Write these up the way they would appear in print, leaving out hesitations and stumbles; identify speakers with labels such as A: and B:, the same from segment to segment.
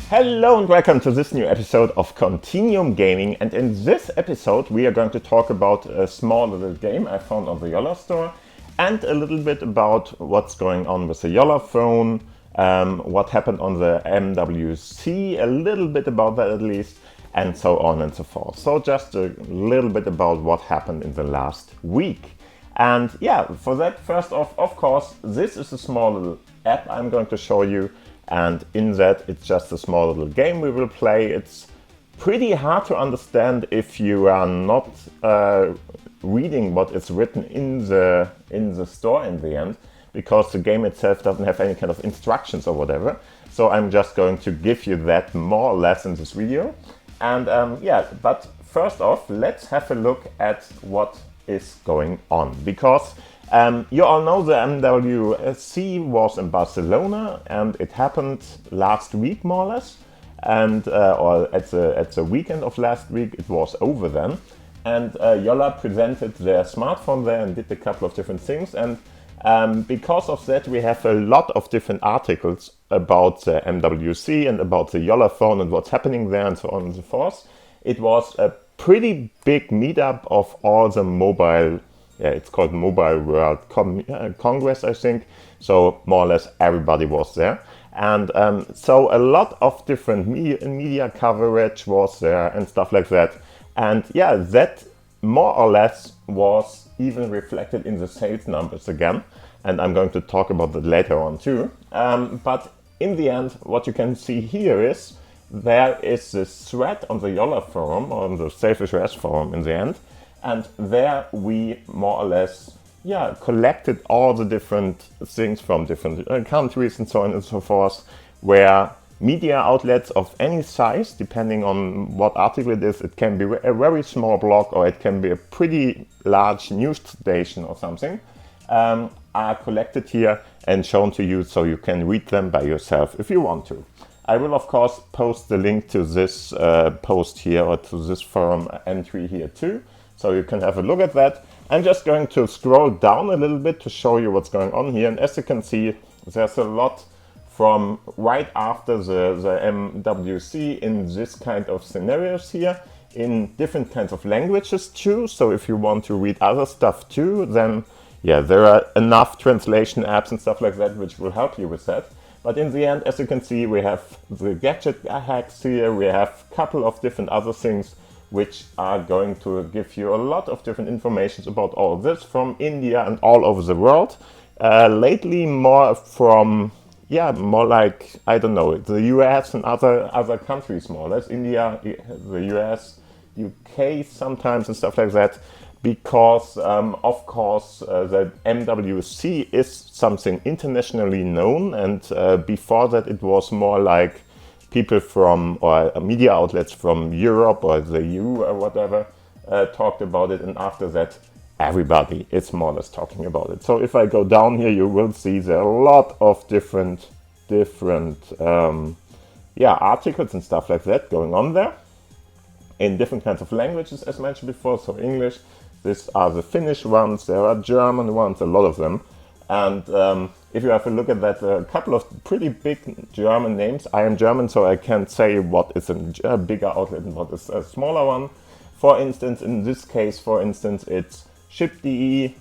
A: Hello and welcome to this new episode of Continuum Gaming, and in this episode we are going to talk about a small little game I found on the Jolla Store and a little bit about what's going on with the Jolla Phone, what happened on the MWC, a little bit about that at least, and so on and so forth. So just a little bit about what happened in the last week. And yeah, for that, first off, of course, this is a small little app I'm going to show you. And in that, it's just a small little game we will play. It's pretty hard to understand if you are not reading what is written in the store in the end, because the game itself doesn't have any kind of instructions or whatever. So I'm just going to give you that more or less in this video. And yeah, but first off, let's have a look at what is going on, because you all know the MWC was in Barcelona and it happened last week more or less, and or at the weekend of last week it was over then, and Jolla presented their smartphone there and did a couple of different things, and because of that we have a lot of different articles about the MWC and about the Jolla Phone and what's happening there and so on and so forth. It was a pretty big meetup of all the mobile, it's called Mobile World Congress, I think. So more or less everybody was there. And so a lot of different media coverage was there and stuff like that. And yeah, that more or less was even reflected in the sales numbers again. And I'm going to talk about that later on too. But in the end, what you can see here is there is this thread on the Jolla forum, or on the SailfishOS forum in the end. And there we more or less, collected all the different things from different countries and so on and so forth, where media outlets of any size, depending on what article it is, it can be a very small blog or it can be a pretty large news station or something, are collected here and shown to you so you can read them by yourself if you want to. I will of course post the link to this post here, or to this forum entry here too, so you can have a look at that. I'm just going to scroll down a little bit to show you what's going on here. And as you can see, there's a lot from right after the MWC in this kind of scenarios here, in different kinds of languages too. So if you want to read other stuff too, then yeah, there are enough translation apps and stuff like that which will help you with that. But in the end, as you can see, we have the gadget hacks here, we have a couple of different other things which are going to give you a lot of different information about all of this from India and all over the world. Lately more from, more like, I don't know, the US and other countries more or less. India, the US, UK sometimes and stuff like that. Because, of course, the MWC is something internationally known, and before that it was more like people from, or media outlets from Europe or the EU or whatever, talked about it, and after that everybody is more or less talking about it. So if I go down here, you will see there are a lot of different articles and stuff like that going on there, in different kinds of languages as mentioned before, so English. These are the Finnish ones, there are German ones, a lot of them. And if you have a look at that, a couple of pretty big German names. I am German, so I can't say what is a bigger outlet and what is a smaller one. For instance, in this case, it's Ship.de,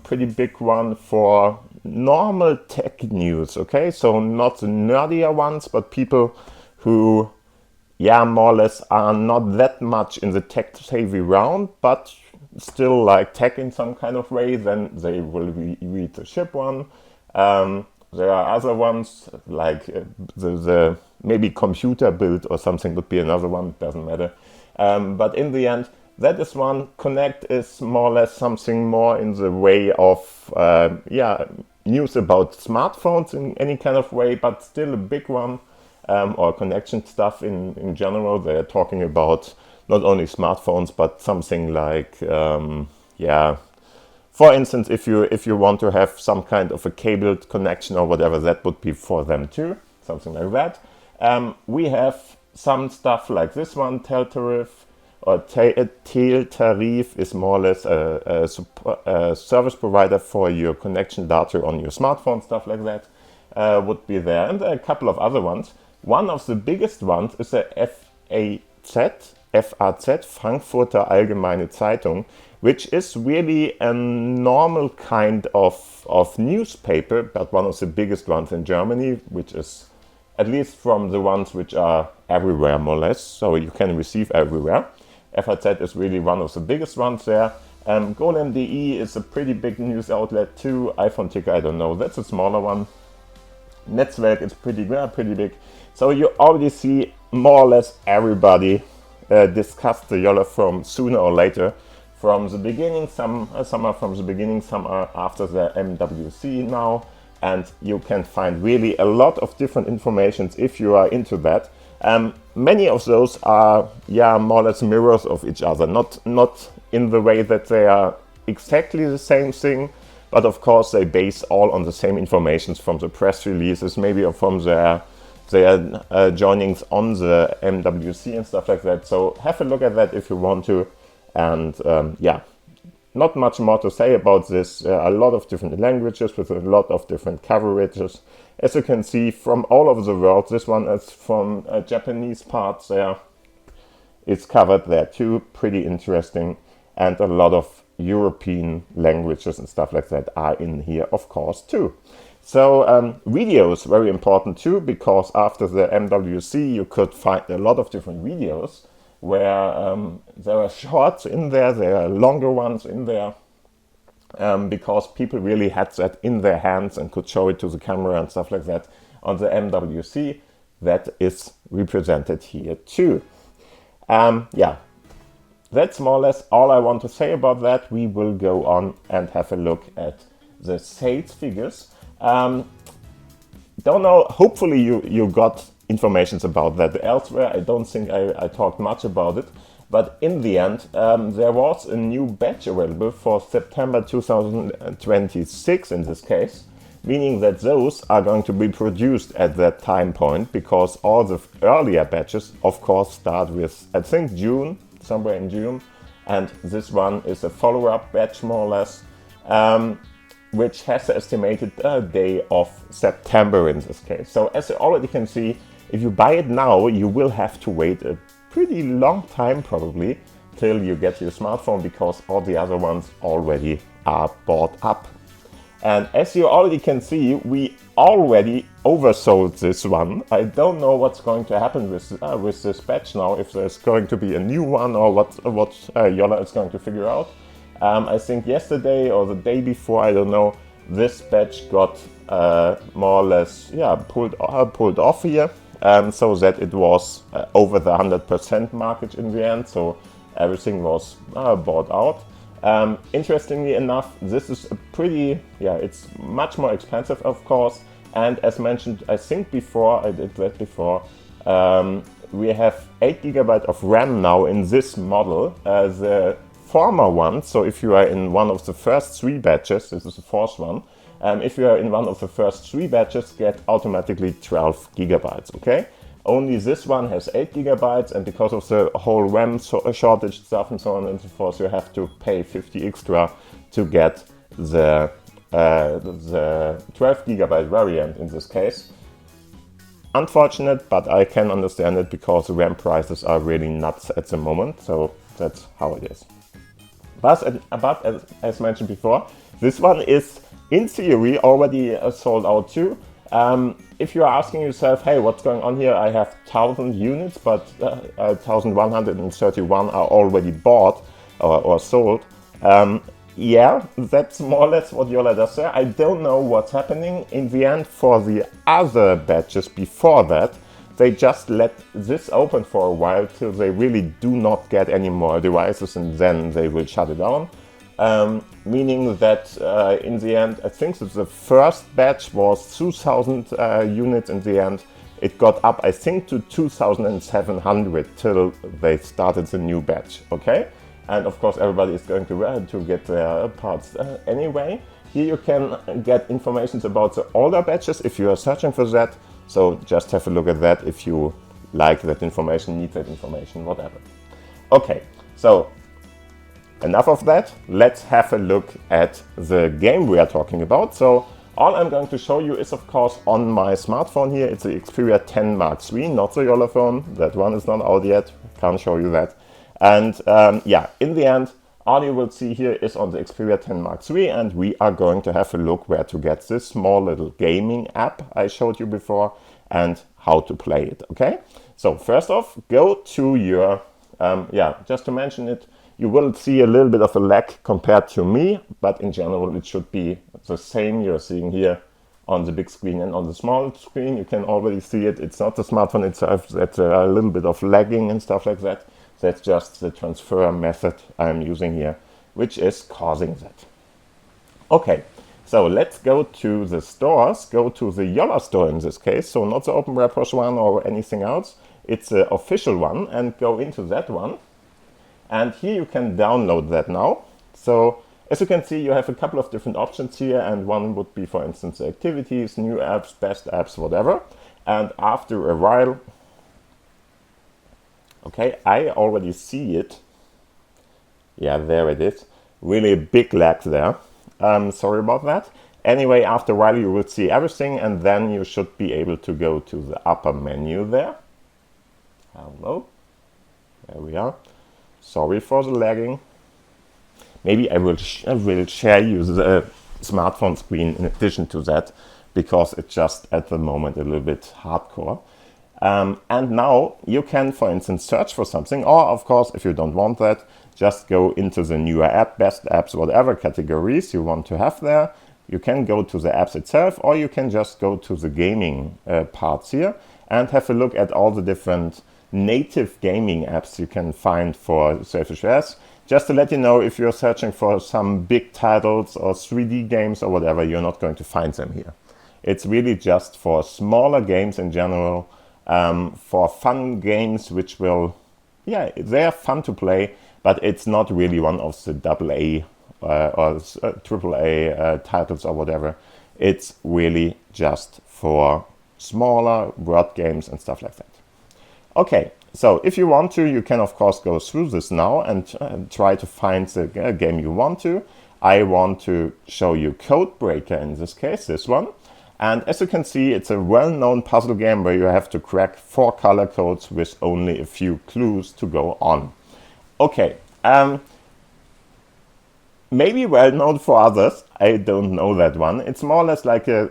A: pretty big one for normal tech news, okay? So not the nerdier ones, but people who, more or less are not that much in the tech-savvy round, but still like tech in some kind of way, then they will read the Ship one. There are other ones like the maybe computer build or something would be another one, doesn't matter. But in the end, that is one. Connect is more or less something more in the way of news about smartphones in any kind of way, but still a big one, or connection stuff in general. They're talking about not only smartphones, but something like, for instance, if you want to have some kind of a cabled connection or whatever, that would be for them too, something like that. We have some stuff like this one, Teltarif, or Teltarif is more or less a service provider for your connection data on your smartphone, stuff like that would be there, and a couple of other ones. One of the biggest ones is the FAZ, Frankfurter Allgemeine Zeitung, which is really a normal kind of newspaper, but one of the biggest ones in Germany, which is at least from the ones which are everywhere more or less, so you can receive everywhere. FAZ is really one of the biggest ones there. Golem.de is a pretty big news outlet too. iPhone Ticker, I don't know, that's a smaller one. Netzwerk is pretty big. So you already see more or less everybody discuss the Jolla Phone sooner or later. From the beginning, some are from the beginning, some are after the MWC now. And you can find really a lot of different informations if you are into that. Many of those are, more or less mirrors of each other. Not in the way that they are exactly the same thing, but of course they base all on the same information from the press releases, maybe from their joinings on the MWC and stuff like that. So have a look at that if you want to. And not much more to say about this. There are a lot of different languages with a lot of different coverages. As you can see from all over the world, this one is from Japanese parts there. It's covered there too, pretty interesting. And a lot of European languages and stuff like that are in here, of course, too. So videos, very important too, because after the MWC you could find a lot of different videos where there are shorts in there are longer ones in there, because people really had that in their hands and could show it to the camera and stuff like that on the MWC. That is represented here too. That's more or less all I want to say about that. We will go on and have a look at the sales figures. Don't know, hopefully you got informations about that elsewhere. I don't think I talked much about it, but in the end there was a new batch available for September 2026 in this case, meaning that those are going to be produced at that time point, because all the earlier batches of course start with, I think, June, somewhere in June, and this one is a follow-up batch more or less, which has the estimated day of September in this case. So as you already can see, if you buy it now, you will have to wait a pretty long time probably till you get your smartphone, because all the other ones already are bought up. And as you already can see, we already oversold this one. I don't know what's going to happen with this batch now, if there's going to be a new one or what Jolla is going to figure out. I think yesterday or the day before, I don't know, this batch got more or less pulled off here, so that it was over the 100% market in the end, so everything was bought out. Interestingly enough, this is a pretty, it's much more expensive, of course, and as mentioned, I think before, I did that before, we have 8 GB of RAM now in this model. The former one, so if you are in one of the first 3 batches, this is the fourth one, if you are in one of the first 3 batches, get automatically 12 GB, okay? Only this one has 8 GB, and because of the whole RAM shortage stuff and so on and so forth, you have to pay 50 extra to get the 12 GB variant in this case. Unfortunate, but I can understand it because the RAM prices are really nuts at the moment, so that's how it is. But as mentioned before, this one is in theory already sold out too. If you're asking yourself, hey, what's going on here? I have 1,000 units, but 1,131 are already bought or sold. That's more or less what Jolla does there. I don't know what's happening in the end for the other batches before that. They just let this open for a while till they really do not get any more devices, and then they will shut it down. Meaning that in the end, I think that the first batch was 2,000 units in the end. It got up, I think, to 2,700 till they started the new batch, okay? And of course, everybody is going to get their parts anyway. Here you can get information about the older batches if you are searching for that. So just have a look at that if you like that information, need that information, whatever. Okay, so enough of that. Let's have a look at the game we are talking about. So All I'm going to show you is, of course, on my smartphone here. It's the Xperia 10 Mark III, not the Jolla Phone. That one is not out yet. Can't show you that. And yeah, in the end, all you will see here is on the Xperia 10 Mark III, and we are going to have a look where to get this small little gaming app I showed you before and how to play it, okay? So first off, go to your, yeah, just to mention it, you will see a little bit of a lag compared to me, but in general it should be the same you're seeing here on the big screen and on the small screen. You can already see it. It's not the smartphone itself that's a little bit of lagging and stuff like that. That's just the transfer method I'm using here, which is causing that. Okay, so let's go to the stores, go to the Jolla Store in this case, so not the Open Push one or anything else. It's the official one, and go into that one. And here you can download that now. So as you can see, you have a couple of different options here, and one would be, for instance, activities, new apps, best apps, whatever. And after a while, okay, I already see it. Yeah, there it is. Really big lag there. Sorry about that. Anyway, after a while you will see everything, and then you should be able to go to the upper menu there. Hello. There we are. Sorry for the lagging. Maybe I will share you the smartphone screen in addition to that, because it's just at the moment a little bit hardcore. And now you can, for instance, search for something, or of course, if you don't want that, just go into the newer app, best apps, whatever categories you want to have there. You can go to the apps itself, or you can just go to the gaming parts here and have a look at all the different native gaming apps you can find for SailfishOS. Just to let you know, if you're searching for some big titles or 3D games or whatever, you're not going to find them here. It's really just for smaller games in general, for fun games which will, yeah, they're fun to play, but it's not really one of the AA or AAA titles or whatever. It's really just for smaller word games and stuff like that. Okay, so if you want to, you can of course go through this now and try to find the game you want to. I want to show you Codebreaker in this case, this one. And as you can see, it's a well-known puzzle game where you have to crack 4 color codes with only a few clues to go on. Okay, maybe well-known for others, I don't know that one. It's more or less like a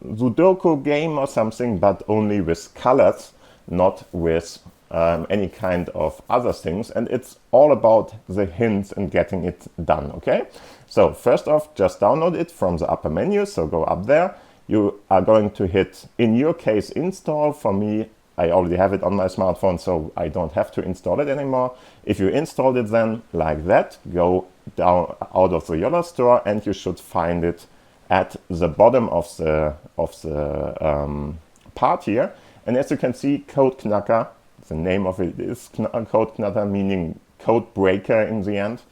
A: Sudoku game or something, but only with colors, not with any kind of other things, and it's all about the hints and getting it done, okay? So first off, just download it from the upper menu, so go up there. You are going to hit, in your case, install. For me, I already have it on my smartphone, so I don't have to install it anymore. If you installed it then, like that, go down out of the Jolla Store, and you should find it at the bottom of the part here. And as you can see, Code Knacker, the name of it is Code Knacker, meaning code breaker in the end.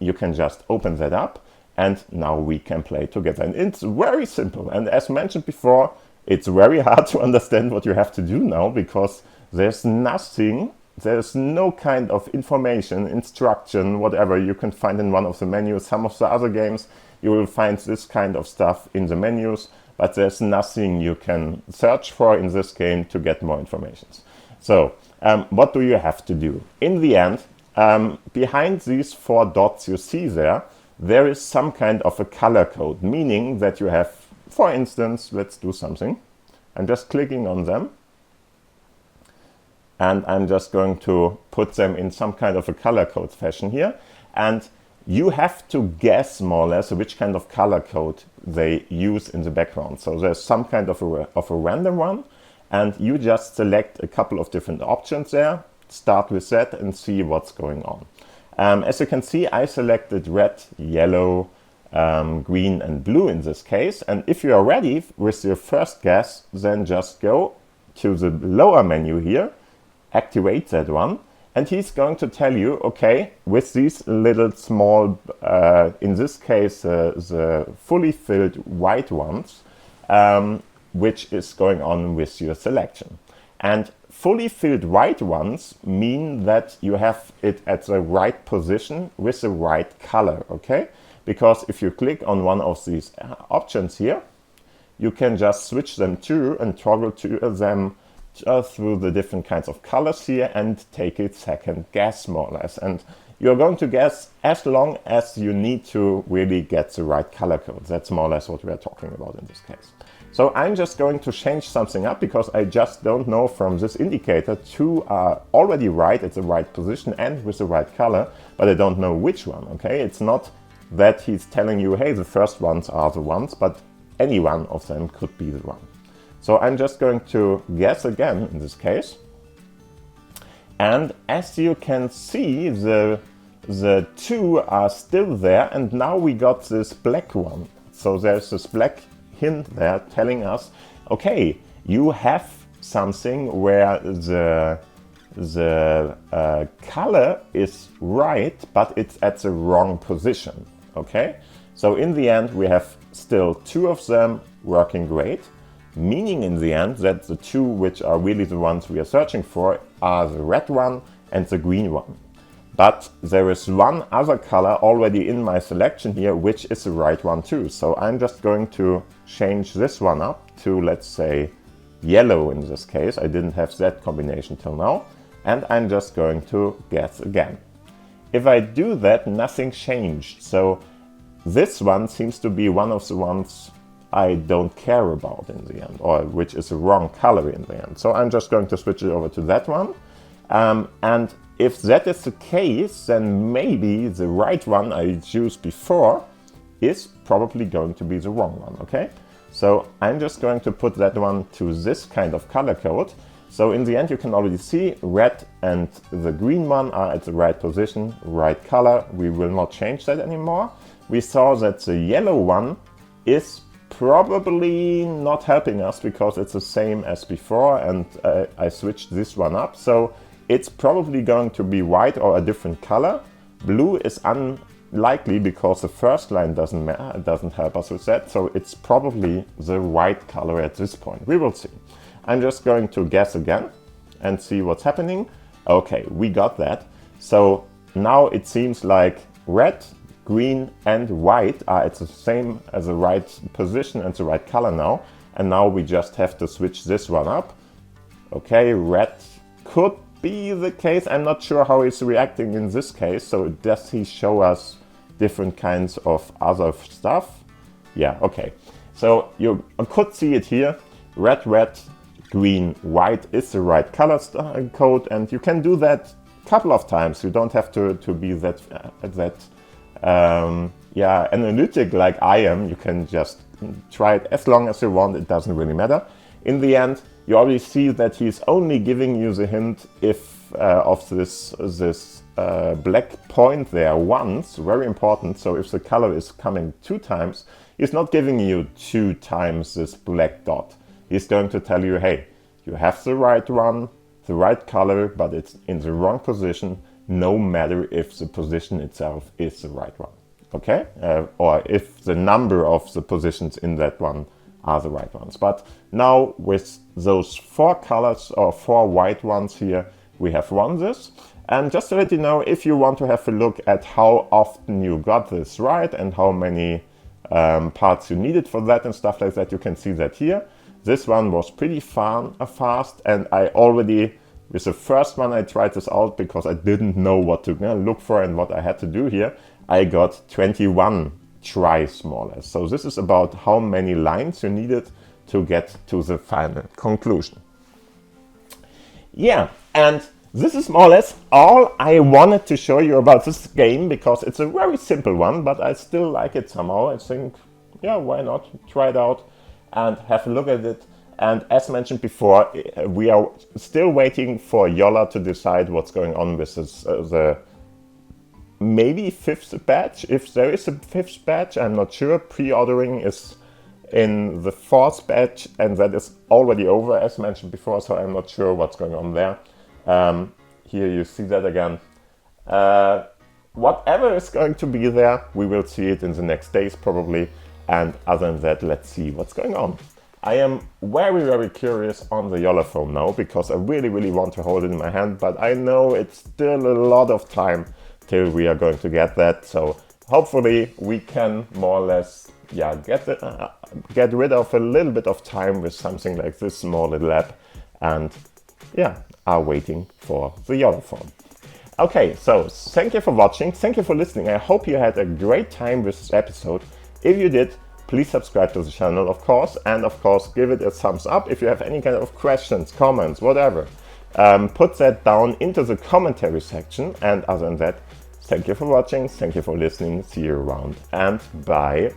A: You can just open that up, and now we can play together. And it's very simple. And as mentioned before, it's very hard to understand what you have to do now, because there's nothing, there's no kind of information, instruction, whatever you can find in one of the menus. Some of the other games, you will find this kind of stuff in the menus, but there's nothing you can search for in this game to get more information. So what do you have to do? In the end, behind these 4 dots you see there, there is some kind of a color code, meaning that you have, for instance, let's do something. I'm just clicking on them, and I'm just going to put them in some kind of a color code fashion here. And you have to guess more or less which kind of color code they use in the background. So there's some kind of a random one, and you just select a couple of different options there, start with that and see what's going on. As you can see, I selected red, yellow, green and blue in this case. And if you are ready with your first guess, then just go to the lower menu here, activate that one, and he's going to tell you, okay, with these little small, in this case, the fully filled white ones, which is going on with your selection. And fully filled white ones mean that you have it at the right position with the right color, okay? because if you click on one of these options here, you can just switch them to and toggle to them through the different kinds of colors here and take a second guess, more or less. And you're going to guess as long as you need to really get the right color code. That's more or less what we are talking about in this case. So I'm just going to change something up because I just don't know from this indicator two are already right at the right position and with the right color, but I don't know which one, okay? It's not that he's telling you, hey, the first ones are the ones, but any one of them could be the one. So I'm just going to guess again in this case. And as you can see, the two are still there, and now we got this black one. So there's this black hint there telling us, okay, you have something where the color is right, but it's at the wrong position, okay? So in the end, we have still two of them working great, meaning in the end that the two which are really the ones we are searching for are the red one and the green one. But there is one other color already in my selection here, which is the right one too. So I'm just going to change this one up to, let's say, yellow in this case. I didn't have that combination till now. And I'm just going to guess again. If I do that, nothing changed. So this one seems to be one of the ones I don't care about in the end, or which is the wrong color in the end. So I'm just going to switch it over to that one. And if that is the case, then maybe the right one I used before is probably going to be the wrong one, okay? So I'm just going to put that one to this kind of color code. So in the end, you can already see red and the green one are at the right position, right color. We will not change that anymore. We saw that the yellow one is probably not helping us because it's the same as before, and I switched this one up. So it's probably going to be white or a different color. Blue is unlikely because the first line doesn't help us with that. So it's probably the white color at this point. We will see. I'm just going to guess again and see what's happening. Okay, we got that. So now it seems like red, green and white are at the same as the right position and the right color now. And now we just have to switch this one up. Okay, red could be the case. I'm not sure how he's reacting in this case. So does he show us different kinds of other stuff? Yeah, okay. So you could see it here. Red, red, green, white is the right color code. And you can do that a couple of times. You don't have to be that analytic like I am. You can just try it as long as you want. It doesn't really matter. In the end, you already see that he's only giving you the hint if of this black point there once. Very important. So if the color is coming 2 times, he's not giving you 2 times this black dot. He's going to tell you, hey, you have the right one, the right color, but it's in the wrong position, no matter if the position itself is the right one, okay? Or if the number of the positions in that one are the right ones. But now with those 4 colors or 4 white ones here, we have won this. And just to let you know, if you want to have a look at how often you got this right and how many parts you needed for that and stuff like that, you can see that here. This one was pretty fast, and I already, with the first one I tried this out because I didn't know what to look for and what I had to do here. I got 21 tries more or less. So this is about how many lines you needed to get to the final conclusion. Yeah, and this is more or less all I wanted to show you about this game because it's a very simple one, but I still like it somehow. I think, yeah, why not try it out and have a look at it. And as mentioned before, we are still waiting for Jolla to decide what's going on with this, the maybe 5th batch. If there is a 5th batch, I'm not sure. Pre-ordering is in the 4th batch, and that is already over, as mentioned before, so I'm not sure what's going on there. Here you see that again. Whatever is going to be there, we will see it in the next days probably. And other than that, let's see what's going on. I am very, very curious on the Jolla Phone now because I really, really want to hold it in my hand, but I know it's still a lot of time till we are going to get that. So hopefully we can more or less get rid of a little bit of time with something like this small little app, and are waiting for the Jolla Phone. Okay, so thank you for watching, thank you for listening. I hope you had a great time with this episode. If you did, please subscribe to the channel, of course, and of course give it a thumbs up. If you have any kind of questions, comments, whatever, put that down into the commentary section. And other than that, thank you for watching, thank you for listening, see you around, and bye.